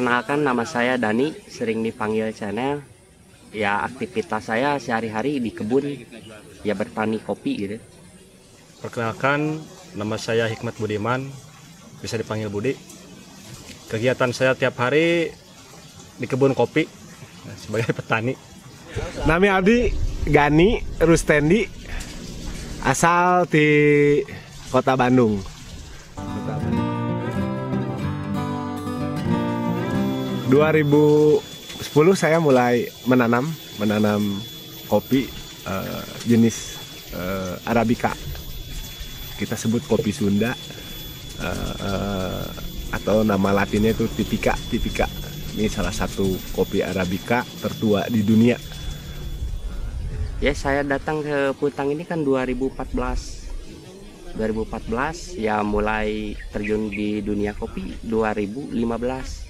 Perkenalkan, nama saya Dani, sering dipanggil Channel. Ya, aktivitas saya sehari-hari di kebun, ya bertani kopi gitu. Perkenalkan, nama saya Hikmat Budiman, bisa dipanggil Budi. Kegiatan saya tiap hari di kebun kopi sebagai petani. Nami abdi Gani Rustendi, asal di Kota Bandung. 2010 saya mulai menanam kopi jenis Arabica. Kita sebut kopi Sunda, atau nama latinnya itu Typica. Ini salah satu kopi Arabica tertua di dunia. Ya, saya datang ke Puntang ini kan 2014 ya, mulai terjun di dunia kopi 2015.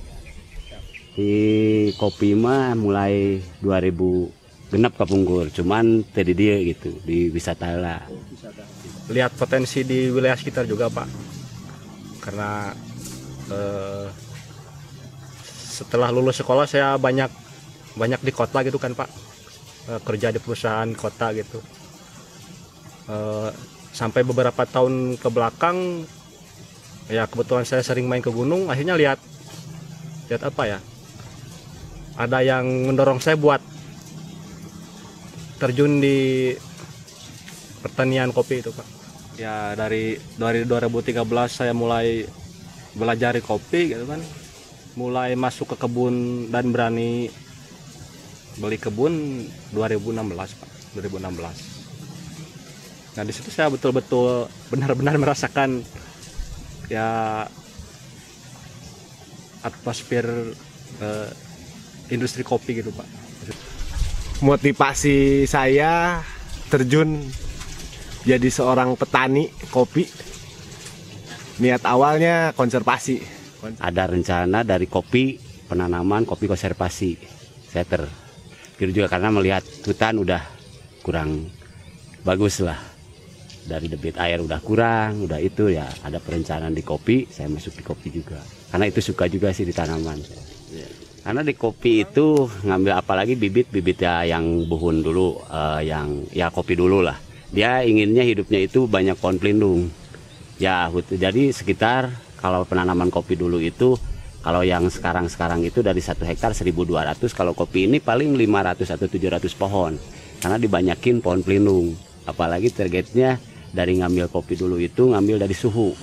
Di kopi mah mulai 2000 genap kapungkur, cuman tadi dia gitu di wisata lah. Lihat potensi di wilayah sekitar juga Pak, karena setelah lulus sekolah saya banyak di kota gitu kan Pak, kerja di perusahaan kota gitu. Sampai beberapa tahun ke belakang ya kebetulan saya sering main ke gunung, akhirnya lihat apa ya, ada yang mendorong saya buat terjun di pertanian kopi itu Pak. Ya dari 2013 saya mulai belajar kopi gitu kan, mulai masuk ke kebun dan berani beli kebun 2016 Pak, 2016. Nah di situ saya betul-betul benar-benar merasakan ya atmosfer industri kopi gitu Pak. Motivasi saya terjun jadi seorang petani kopi, niat awalnya konservasi. Ada rencana dari kopi, penanaman kopi konservasi. Saya terpikir juga karena melihat hutan udah kurang bagus lah. Dari debit air udah kurang, udah itu ya ada perencanaan di kopi, saya masuk di kopi juga. Karena itu suka juga sih di tanaman. Karena di kopi itu ngambil apalagi bibit ya yang buhun dulu, yang ya kopi dulu lah. Dia inginnya hidupnya itu banyak pohon pelindung. Ya jadi sekitar kalau penanaman kopi dulu itu, kalau yang sekarang itu dari 1 hektar 1.200, kalau kopi ini paling 500 atau 700 pohon. Karena dibanyakin pohon pelindung. Apalagi targetnya dari ngambil kopi dulu itu ngambil dari suhu.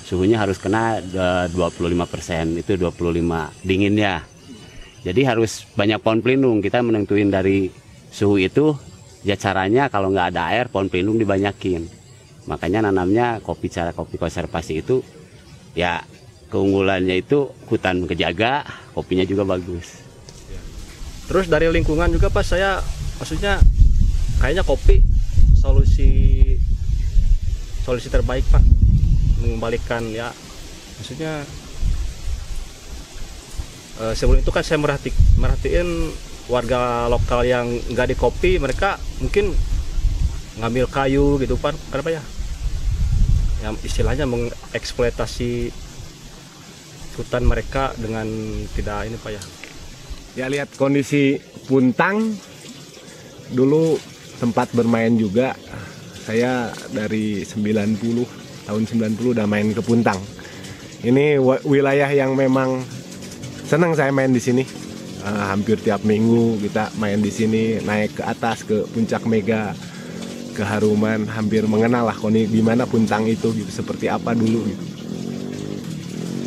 Suhunya harus kena 25%, itu 25 dinginnya. Jadi harus banyak pohon pelindung. Kita menentuin dari suhu itu, ya caranya kalau nggak ada air, pohon pelindung dibanyakin. Makanya nanamnya kopi, cara kopi konservasi itu, ya keunggulannya itu hutan kejaga, kopinya juga bagus. Terus dari lingkungan juga Pak, saya maksudnya kayaknya kopi solusi terbaik Pak, mengembalikan ya, maksudnya sebelum itu kan saya merhatiin warga lokal yang nggak di kopi, mereka mungkin ngambil kayu gitu Pak, kenapa ya, yang istilahnya mengeksploitasi hutan mereka dengan tidak ini Pak ya. Ya lihat kondisi Puntang, dulu tempat bermain juga. Saya dari tahun 90 udah main ke Puntang. Ini wilayah yang memang senang saya main di sini. Hampir tiap minggu kita main di sini, naik ke atas ke puncak Mega, ke Haruman, hampir mengenal lah gimana Puntang itu gitu, seperti apa dulu gitu.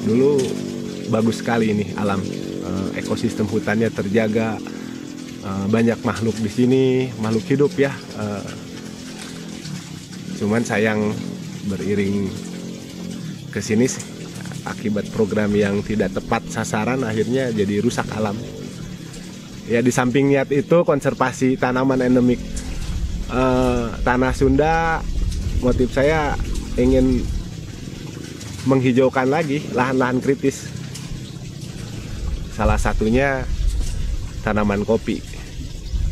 Dulu bagus sekali ini alam, ekosistem hutannya terjaga, banyak makhluk di sini, makhluk hidup ya. Cuman sayang beriring ke sini akibat program yang tidak tepat sasaran, akhirnya jadi rusak alam. Ya di samping niat itu konservasi tanaman endemik tanah Sunda, motif saya ingin menghijaukan lagi lahan-lahan kritis. Salah satunya tanaman kopi.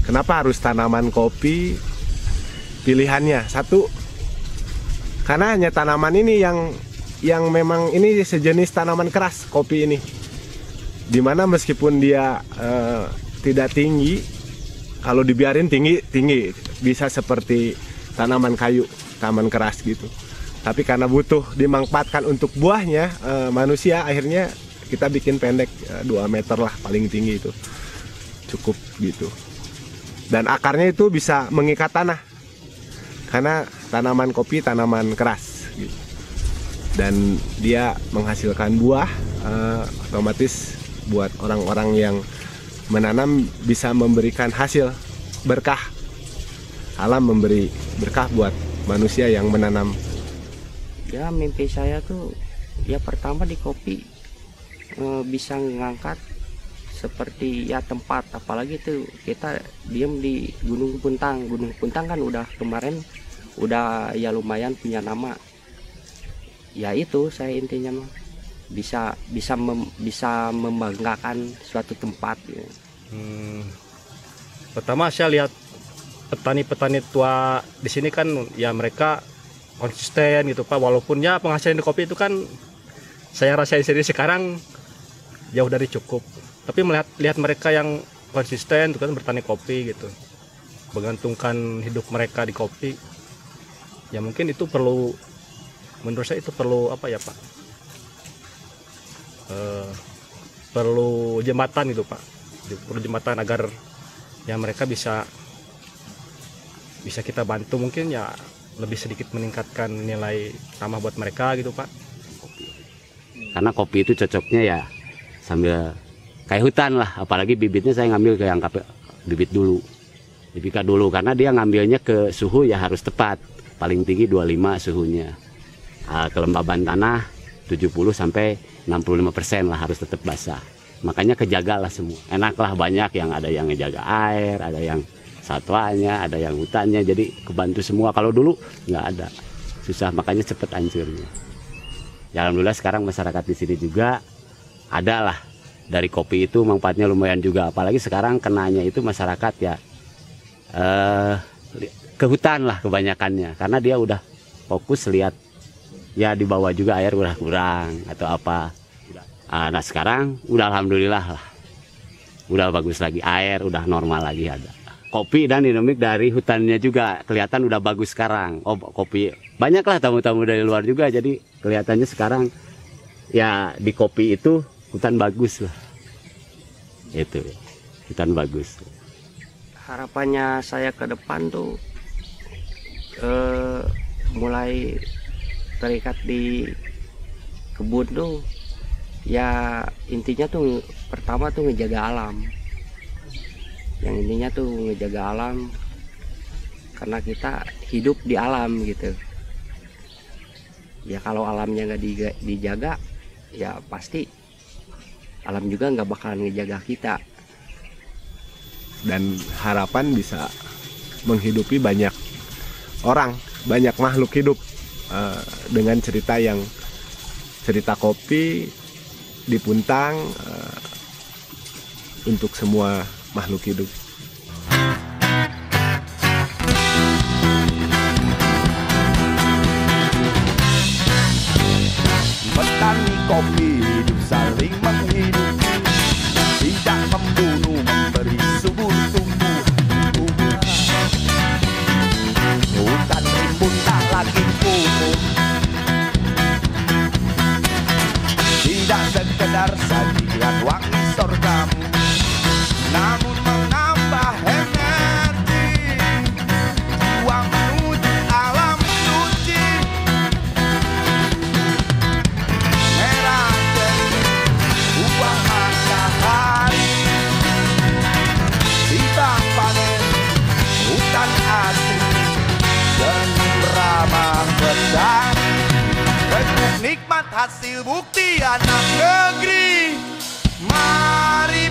Kenapa harus tanaman kopi? Pilihannya satu, karena hanya tanaman ini yang memang ini sejenis tanaman keras kopi ini. Dimana meskipun dia tidak tinggi, kalau dibiarin tinggi bisa seperti tanaman kayu, taman keras gitu. Tapi karena butuh dimanfaatkan untuk buahnya, manusia akhirnya kita bikin pendek 2 meter lah paling tinggi itu. Cukup gitu. Dan akarnya itu bisa mengikat tanah. Karena tanaman kopi tanaman keras gitu. Dan dia menghasilkan buah, otomatis buat orang-orang yang menanam bisa memberikan hasil berkah. Alam memberi berkah buat manusia yang menanam. Ya mimpi saya tuh ya pertama di kopi bisa ngangkat seperti ya tempat, apalagi tuh kita diem di Gunung Puntang. Gunung Puntang kan udah kemarin udah ya lumayan punya nama. Ya itu saya intinya mah bisa membanggakan suatu tempat ya. Pertama saya lihat petani-petani tua di sini kan ya mereka konsisten gitu Pak, walaupun ya penghasilan di kopi itu kan saya rasain sendiri sekarang jauh dari cukup, tapi lihat mereka yang konsisten itu kan bertani kopi gitu, menggantungkan hidup mereka di kopi, ya mungkin itu perlu, menurut saya itu perlu apa ya Pak, perlu jembatan gitu Pak, perlu jembatan agar ya mereka bisa kita bantu, mungkin ya lebih sedikit meningkatkan nilai tambah buat mereka gitu Pak. Karena kopi itu cocoknya ya sambil kayak hutan lah, apalagi bibitnya saya ngambil ke yang bibit dulu, dipika dulu, karena dia ngambilnya ke suhu ya harus tepat, paling tinggi 25 suhunya, kelembaban tanah 70 sampai 65% lah harus tetap basah, makanya kejagalah semua, enak lah, banyak yang ada yang ngejaga air, ada yang satwanya, ada yang hutannya, jadi kebantu semua. Kalau dulu nggak ada, susah, makanya cepet hancurnya. Ya, alhamdulillah sekarang masyarakat di sini juga ada lah, dari kopi itu manfaatnya lumayan juga, apalagi sekarang kenanya itu masyarakat ya ke hutan lah kebanyakannya, karena dia udah fokus lihat ya di bawah juga air udah kurang atau apa. Nah sekarang udah alhamdulillah lah, udah bagus lagi, air udah normal lagi ada. Kopi dan dinamik dari hutannya juga kelihatan udah bagus sekarang. Oh kopi, banyaklah tamu-tamu dari luar juga, jadi kelihatannya sekarang ya di kopi itu hutan bagus lah. Itu hutan bagus. Harapannya saya ke depan tuh mulai terikat di kebun tuh ya intinya tuh pertama tuh ngejaga alam. Yang intinya tuh ngejaga alam, karena kita hidup di alam gitu ya. Kalau alamnya nggak dijaga ya pasti alam juga nggak bakalan ngejaga kita. Dan harapan bisa menghidupi banyak orang, banyak makhluk hidup dengan cerita kopi di Puntang untuk semua makhluk hidup. Petani kopi hidup saling menghidupi, tidak membunuh, memberi subur tumbuh. Hutan rimbun tak lagi kumuh, tidak sekedar sajian wangi sorghum, namun menambah energi, uang menuju alam suci. Merah jernih buah matahari, kita panen hutan asri, senyum ramah petani, teguk nikmat hasil bukti anak negeri. Mari